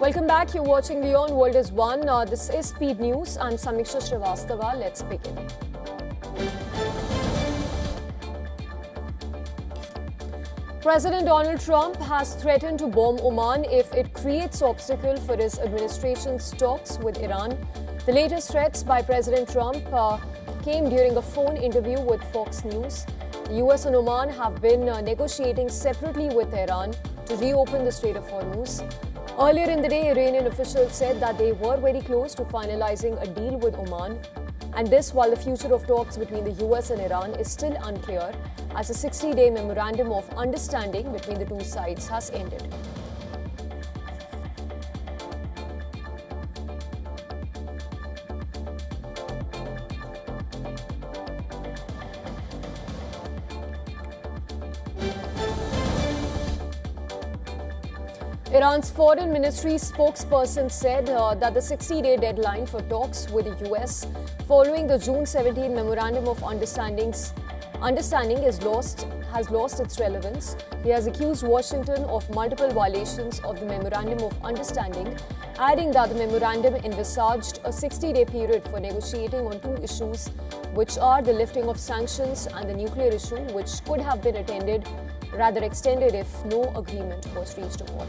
Welcome back. You're watching WION World is One. This is Speed News. I'm Samiksha Srivastava. Let's begin. President Donald Trump has threatened to bomb Oman if it creates obstacle for his administration's talks with Iran. The latest threats by President Trump came during a phone interview with Fox News. The US and Oman have been negotiating separately with Iran to reopen the Strait of Hormuz. Earlier in the day, Iranian officials said that they were very close to finalizing a deal with Oman. And this while the future of talks between the US and Iran is still unclear, as a 60-day memorandum of understanding between the two sides has ended. Iran's foreign ministry spokesperson said that the 60-day deadline for talks with the US following the June 17 memorandum of understanding has lost its relevance. He has accused Washington of multiple violations of the memorandum of understanding, adding that the memorandum envisaged a 60-day period for negotiating on two issues, which are the lifting of sanctions and the nuclear issue, which could have been extended if no agreement was reached upon.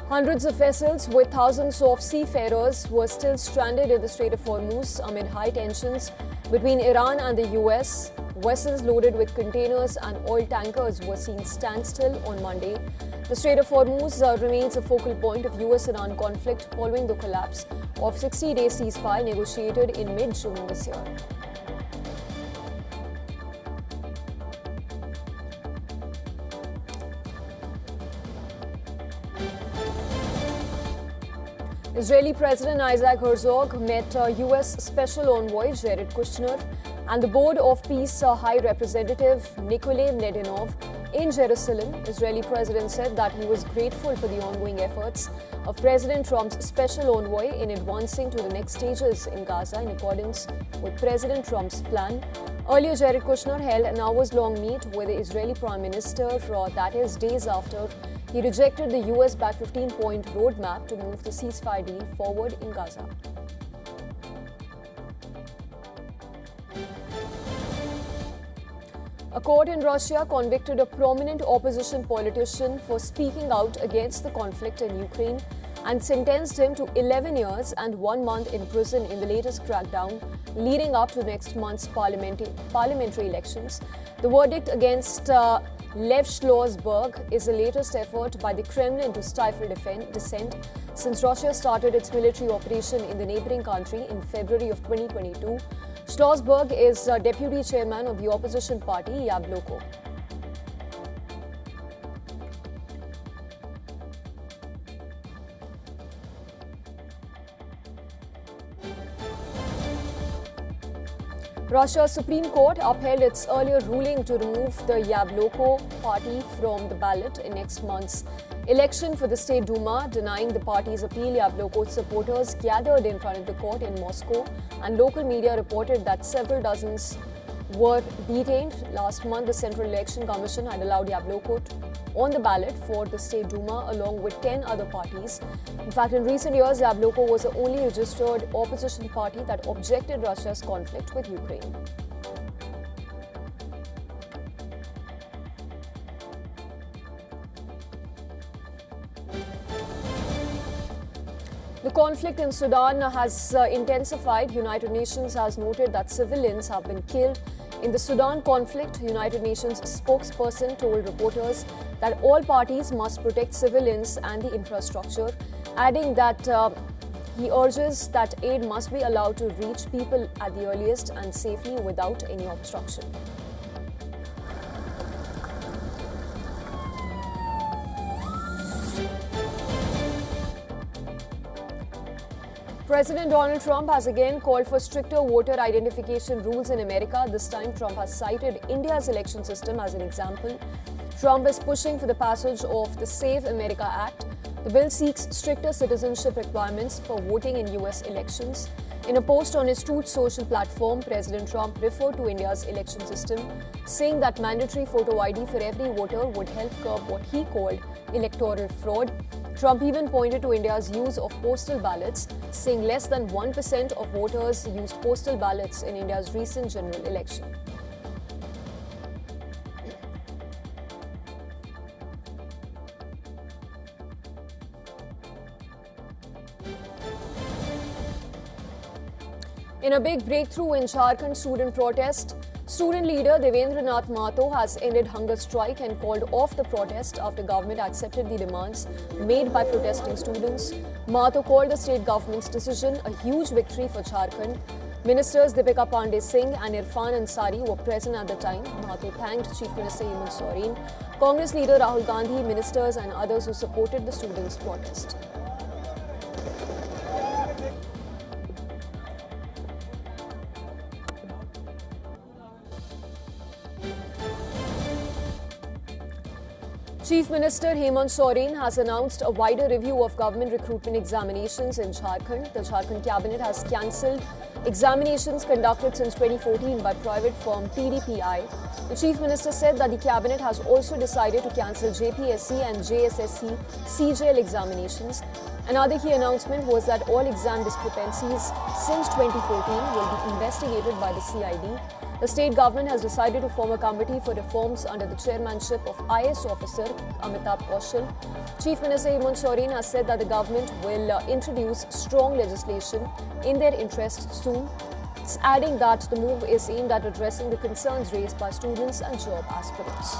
Hundreds of vessels with thousands of seafarers were still stranded in the Strait of Hormuz amid high tensions between Iran and the US. Vessels loaded with containers and oil tankers were seen standstill on Monday. The Strait of Hormuz remains a focal point of US-Iran conflict following the collapse of 60-day ceasefire negotiated in mid-June this year. Israeli President Isaac Herzog met US Special Envoy Jared Kushner and the Board of Peace High Representative Nikolay Mladenov in Jerusalem. Israeli President said that he was grateful for the ongoing efforts of President Trump's Special Envoy in advancing to the next stages in Gaza in accordance with President Trump's plan. Earlier, Jared Kushner held an hours-long meet with the Israeli Prime Minister, that is, days after he rejected the US-backed 15-point roadmap to move the ceasefire deal forward in Gaza. A court in Russia convicted a prominent opposition politician for speaking out against the conflict in Ukraine and sentenced him to 11 years and 1 month in prison in the latest crackdown leading up to next month's parliamentary elections. The verdict against Lev Schlossberg is the latest effort by the Kremlin to stifle dissent since Russia started its military operation in the neighboring country in February of 2022. Schlossberg is deputy chairman of the opposition party Yabloko. Russia's Supreme Court upheld its earlier ruling to remove the Yabloko party from the ballot in next month's election for the State Duma, denying the party's appeal. Yabloko's supporters gathered in front of the court in Moscow, and local media reported that several dozens were detained. Last month, the Central Election Commission had allowed Yabloko on the ballot for the State Duma along with 10 other parties. In fact, in recent years, Yabloko was the only registered opposition party that objected Russia's conflict with Ukraine. The conflict in Sudan has intensified. United Nations has noted that civilians have been killed in the Sudan conflict. United Nations spokesperson told reporters that all parties must protect civilians and the infrastructure, adding that he urges that aid must be allowed to reach people at the earliest and safely without any obstruction. President Donald Trump has again called for stricter voter identification rules in America. This time, Trump has cited India's election system as an example. Trump is pushing for the passage of the Save America Act. The bill seeks stricter citizenship requirements for voting in US elections. In a post on his Truth social platform, President Trump referred to India's election system, saying that mandatory photo ID for every voter would help curb what he called electoral fraud. Trump even pointed to India's use of postal ballots, saying less than 1% of voters used postal ballots in India's recent general election. In a big breakthrough in Jharkhand student protest, student leader Devendranath Mahato has ended hunger strike and called off the protest after government accepted the demands made by protesting students. Mahato called the state government's decision a huge victory for Jharkhand. Ministers Deepika Pandey Singh and Irfan Ansari were present at the time. Mahato thanked Chief Minister Hemant Soren, Congress leader Rahul Gandhi, ministers and others who supported the students' protest. Chief Minister Hemant Soren has announced a wider review of government recruitment examinations in Jharkhand. The Jharkhand cabinet has cancelled examinations conducted since 2014 by private firm PDPI. The Chief Minister said that the cabinet has also decided to cancel JPSC and JSSC CJL examinations. Another key announcement was that all exam discrepancies since 2014 will be investigated by the CID. The state government has decided to form a committee for reforms under the chairmanship of IAS officer Amitabh Kaushal. Chief Minister Hemant Soren has said that the government will introduce strong legislation in their interest soon, adding that the move is aimed at addressing the concerns raised by students and job aspirants.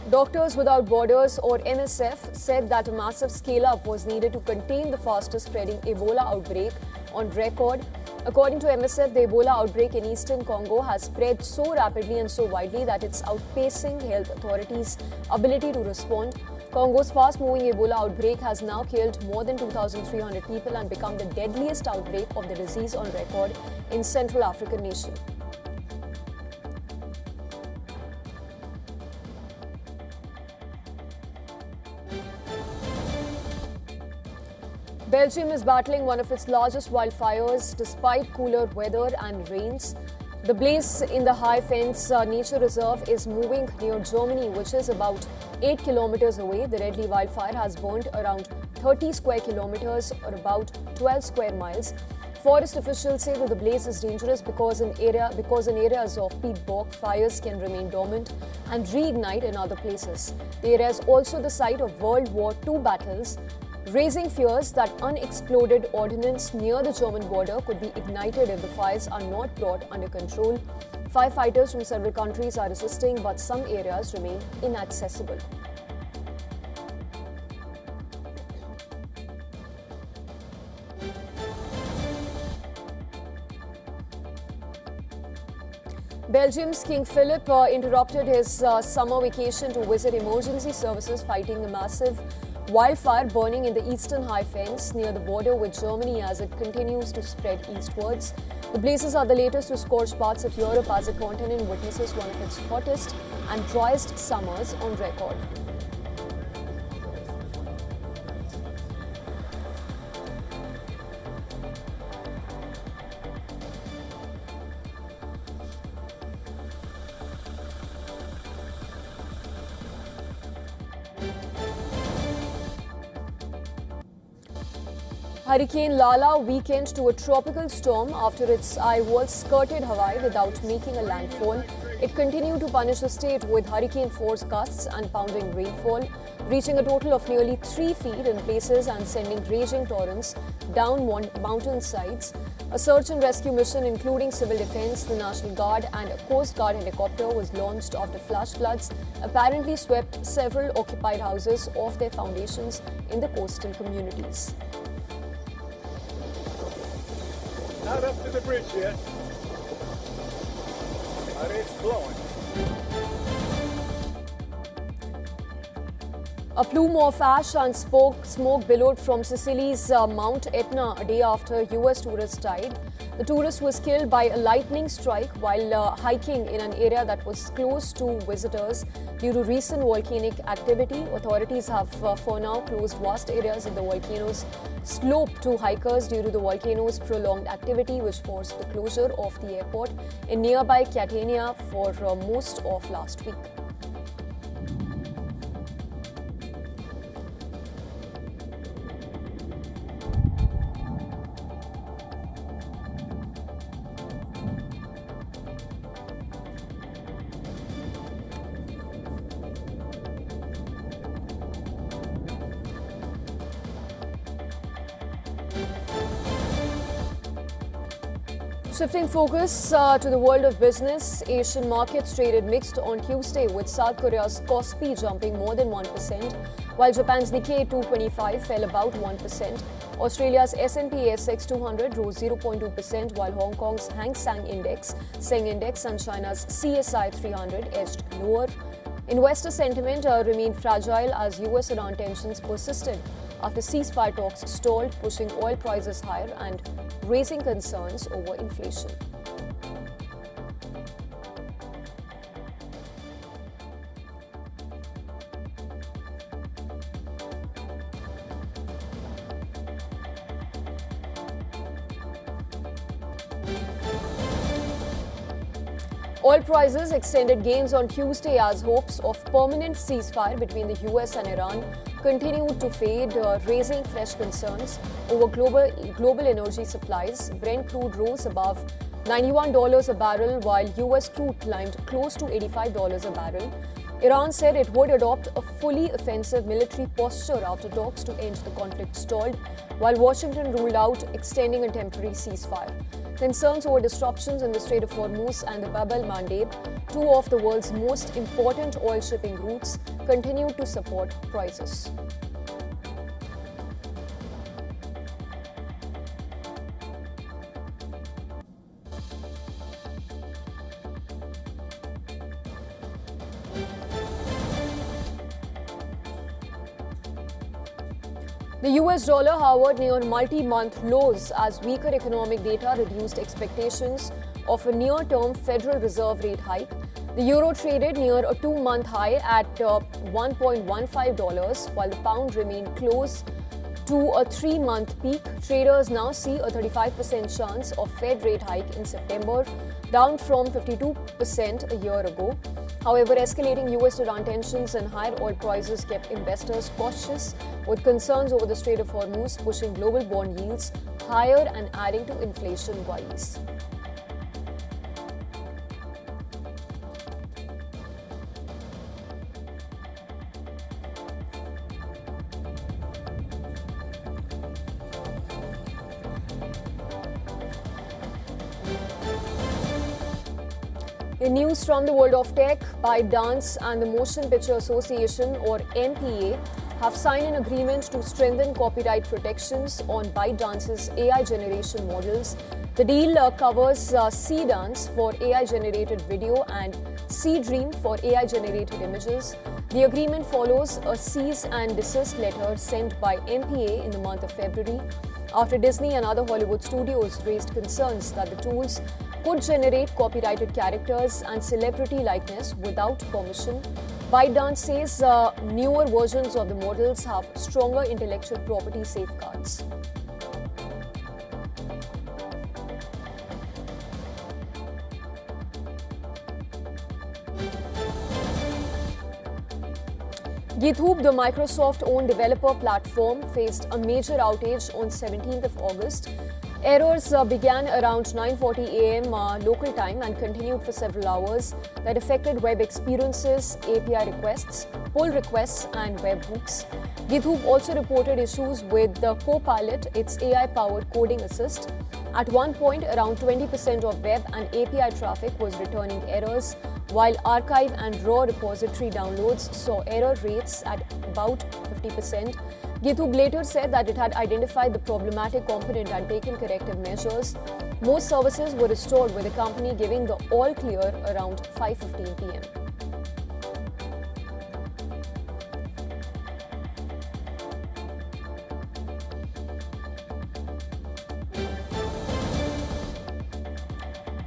Doctors Without Borders, or MSF, said that a massive scale-up was needed to contain the fastest-spreading Ebola outbreak on record. According to MSF, the Ebola outbreak in eastern Congo has spread so rapidly and so widely that it's outpacing health authorities' ability to respond. Congo's fast-moving Ebola outbreak has now killed more than 2,300 people and become the deadliest outbreak of the disease on record in Central African nation. Belgium is battling one of its largest wildfires despite cooler weather and rains. The blaze in the High Fence Nature Reserve is moving near Germany, which is about 8 kilometers away. The deadly wildfire has burned around 30 square kilometers or about 12 square miles. Forest officials say that the blaze is dangerous because in areas of peat bog, fires can remain dormant and reignite in other places. The area is also the site of World War II battles, raising fears that unexploded ordnance near the German border could be ignited if the fires are not brought under control. Firefighters from several countries are assisting, but some areas remain inaccessible. Belgium's King Philip interrupted his summer vacation to visit emergency services fighting a massive wildfire burning in the eastern High Fence near the border with Germany as it continues to spread eastwards. The blazes are the latest to scorch parts of Europe as the continent witnesses one of its hottest and driest summers on record. Hurricane Lala weakened to a tropical storm after its eye wall skirted Hawaii without making a landfall. It continued to punish the state with hurricane-force gusts and pounding rainfall, reaching a total of nearly 3 feet in places and sending raging torrents down mountain sides. A search and rescue mission, including civil defense, the National Guard and a Coast Guard helicopter, was launched after flash floods apparently swept several occupied houses off their foundations in the coastal communities. Not up to the bridge yet, but it's blowing. A plume of ash and smoke billowed from Sicily's Mount Etna a day after US tourists died. The tourist was killed by a lightning strike while hiking in an area that was closed to visitors due to recent volcanic activity. Authorities have for now closed vast areas of the volcano's slope to hikers due to the volcano's prolonged activity, which forced the closure of the airport in nearby Catania for most of last week. Shifting focus to the world of business, Asian markets traded mixed on Tuesday, with South Korea's Kospi jumping more than 1%, while Japan's Nikkei 225 fell about 1%. Australia's S&P ASX 200 rose 0.2%, while Hong Kong's Hang Seng Index and China's CSI 300 edged lower. Investor sentiment remained fragile as US-Iran tensions persisted after ceasefire talks stalled, pushing oil prices higher and raising concerns over inflation. Oil prices extended gains on Tuesday as hopes of permanent ceasefire between the US and Iran continued to fade, raising fresh concerns over global energy supplies. Brent crude rose above $91 a barrel, while US crude climbed close to $85 a barrel. Iran said it would adopt a fully offensive military posture after talks to end the conflict stalled, while Washington ruled out extending a temporary ceasefire. Concerns over disruptions in the Strait of Hormuz and the Bab el-Mandeb, two of the world's most important oil shipping routes, continue to support prices. The US dollar hovered near multi-month lows as weaker economic data reduced expectations of a near-term Federal Reserve rate hike. The euro traded near a two-month high at $1.15, while the pound remained close to a three-month peak. Traders now see a 35% chance of Fed rate hike in September, down from 52% a year ago. However, escalating US-Iran tensions and higher oil prices kept investors cautious, with concerns over the Strait of Hormuz pushing global bond yields higher and adding to inflation worries. In news from the world of tech, ByteDance and the Motion Picture Association, or MPA, have signed an agreement to strengthen copyright protections on ByteDance's AI generation models. The deal covers C-Dance for AI-generated video and C-Dream for AI-generated images. The agreement follows a cease and desist letter sent by MPA in the month of February, after Disney and other Hollywood studios raised concerns that the tools could generate copyrighted characters and celebrity likeness without permission. ByteDance says newer versions of the models have stronger intellectual property safeguards. GitHub, the Microsoft-owned developer platform, faced a major outage on 17th of August. Errors began around 9:40 a.m. Local time and continued for several hours that affected web experiences, API requests, pull requests, and webhooks. GitHub also reported issues with the Copilot, its AI-powered coding assist. At one point, around 20% of web and API traffic was returning errors, while archive and raw repository downloads saw error rates at about 50%. GitHub later said that it had identified the problematic component and taken corrective measures. Most services were restored, with the company giving the all clear around 5:15 p.m.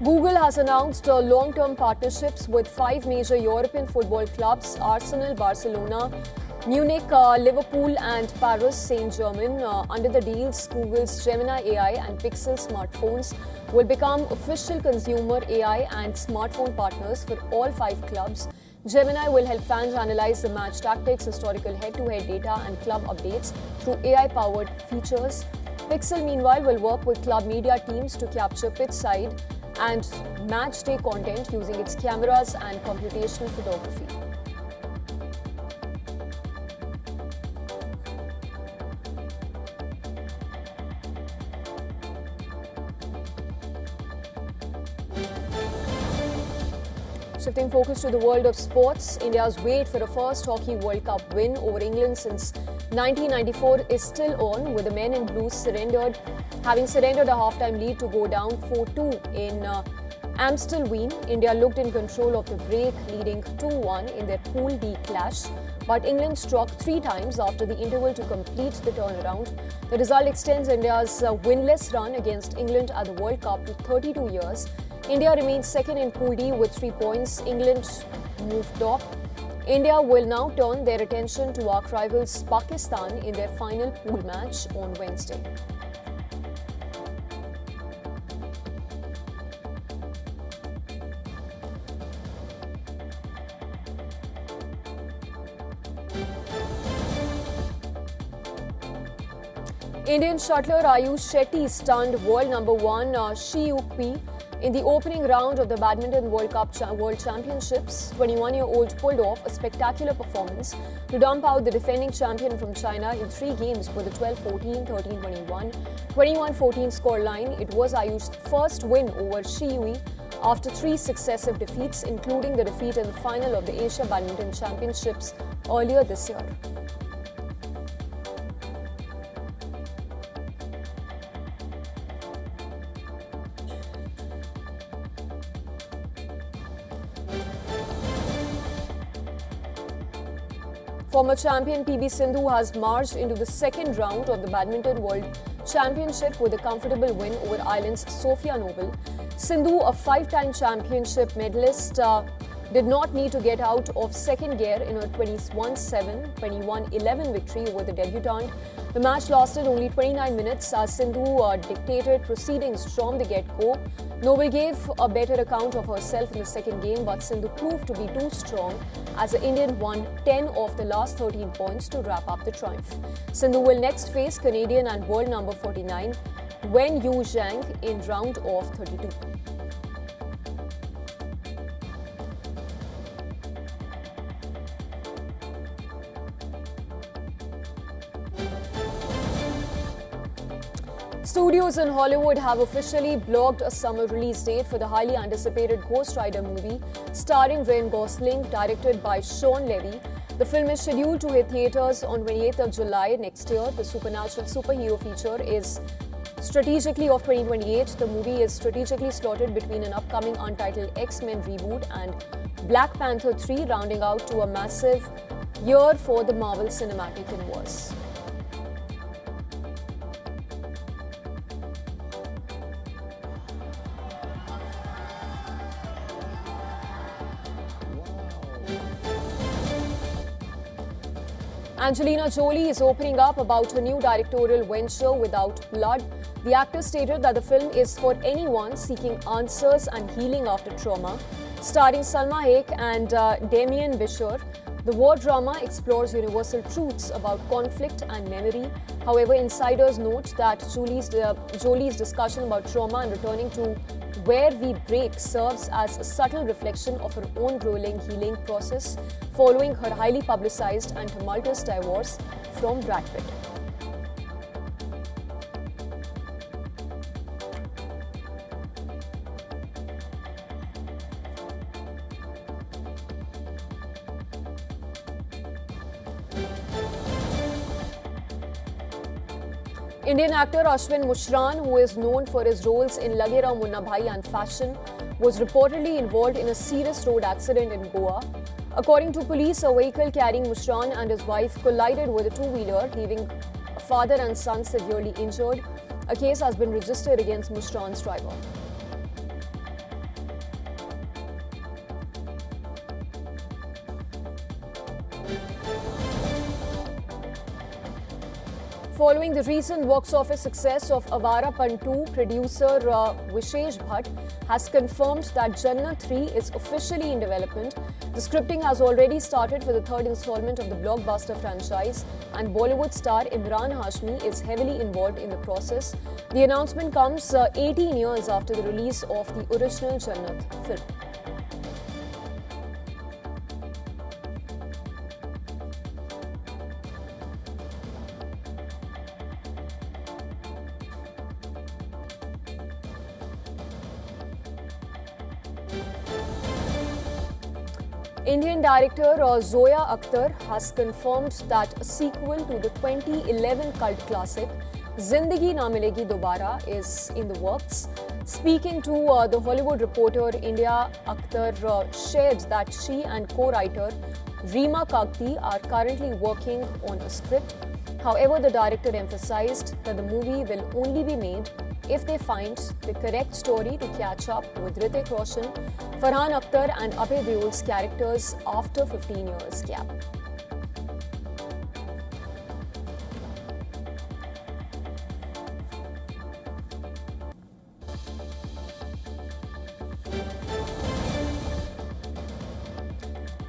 Google has announced long-term partnerships with 5 major European football clubs: Arsenal, Barcelona, Munich, Liverpool and Paris Saint-Germain. Under the deals, Google's Gemini AI and Pixel smartphones will become official consumer AI and smartphone partners for all 5 clubs. Gemini will help fans analyze the match tactics, historical head-to-head data and club updates through AI-powered features. Pixel, meanwhile, will work with club media teams to capture pitch-side and match-day content using its cameras and computational photography. Shifting focus to the world of sports, India's wait for a first Hockey World Cup win over England since 1994 is still on, with the men in blue having surrendered a half-time lead to go down 4-2 in Amstelveen. India looked in control of the break, leading 2-1 in their Pool D clash, but England struck 3 times after the interval to complete the turnaround. The result extends India's winless run against England at the World Cup to 32 years. India remains second in Pool D with 3 points. England moved top. India will now turn their attention to arch rivals Pakistan in their final pool match on Wednesday. Indian shuttler Ayush Shetty stunned world number 1 Shi Yuqi in the opening round of the Badminton World Cup World Championships. 21-year-old pulled off a spectacular performance to dump out the defending champion from China in 3 games with a 12-14, 13-21, 21-14 scoreline. It was Ayush's first win over Shi Yuqi after 3 successive defeats, including the defeat in the final of the Asia Badminton Championships earlier this year. Former champion PV Sindhu has marched into the second round of the Badminton World Championship with a comfortable win over Ireland's Sophia Noble. Sindhu, a 5-time championship medalist, did not need to get out of second gear in her 21-7, 21-11 victory over the debutant. The match lasted only 29 minutes as Sindhu dictated proceedings from the get-go. Noble gave a better account of herself in the second game, but Sindhu proved to be too strong as the Indian won 10 of the last 13 points to wrap up the triumph. Sindhu will next face Canadian and world number 49 Wen Yu Zhang in round of 32. Studios in Hollywood have officially blocked a summer release date for the highly anticipated Ghost Rider movie starring Ryan Gosling, directed by Sean Levy. The film is scheduled to hit theaters on 28th of July next year. The supernatural superhero feature is strategically of 2028. The movie is strategically slotted between an upcoming untitled X-Men reboot and Black Panther 3, rounding out to a massive year for the Marvel Cinematic Universe. Angelina Jolie is opening up about her new directorial venture, Without Blood. The actor stated that the film is for anyone seeking answers and healing after trauma. Starring Salma Hayek and Damien Bichir, the war drama explores universal truths about conflict and memory. However, insiders note that Jolie's discussion about trauma and returning to where we break serves as a subtle reflection of her own grueling healing process following her highly publicized and tumultuous divorce from Brad Pitt. Indian actor Ashwin Mushran, who is known for his roles in Lage Rao Munna Bhai and Fashion, was reportedly involved in a serious road accident in Goa. According to police, a vehicle carrying Mushran and his wife collided with a two-wheeler, leaving a father and son severely injured. A case has been registered against Mushran's driver. Following the recent box office success of Avara Pantu, producer Vishesh Bhatt has confirmed that Jannat 3 is officially in development. The scripting has already started for the third installment of the blockbuster franchise, and Bollywood star Imran Hashmi is heavily involved in the process. The announcement comes 18 years after the release of the original Jannat film. Indian director Zoya Akhtar has confirmed that a sequel to the 2011 cult classic Zindagi Na Milegi Dobara is in the works. Speaking to the Hollywood Reporter India, Akhtar shared that she and co-writer Reema Kagti are currently working on a script. However, the director emphasized that the movie will only be made if they find the correct story to catch up with Hrithik Roshan, Farhan Akhtar and Abhay Deol's characters after 15 years gap.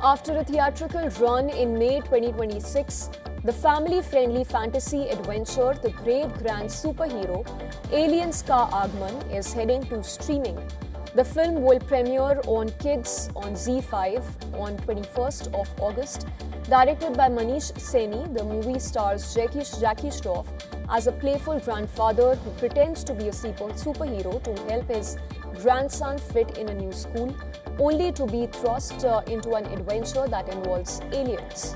After a theatrical run in May 2026, the family-friendly fantasy adventure The Great Grand Superhero Aliens Ka Agman is heading to streaming. The film will premiere on Kids on Z5 on 21st of August. Directed by Manish Saini, the movie stars Jackie Shroff as a playful grandfather who pretends to be a superhero to help his grandson fit in a new school, only to be thrust into an adventure that involves aliens.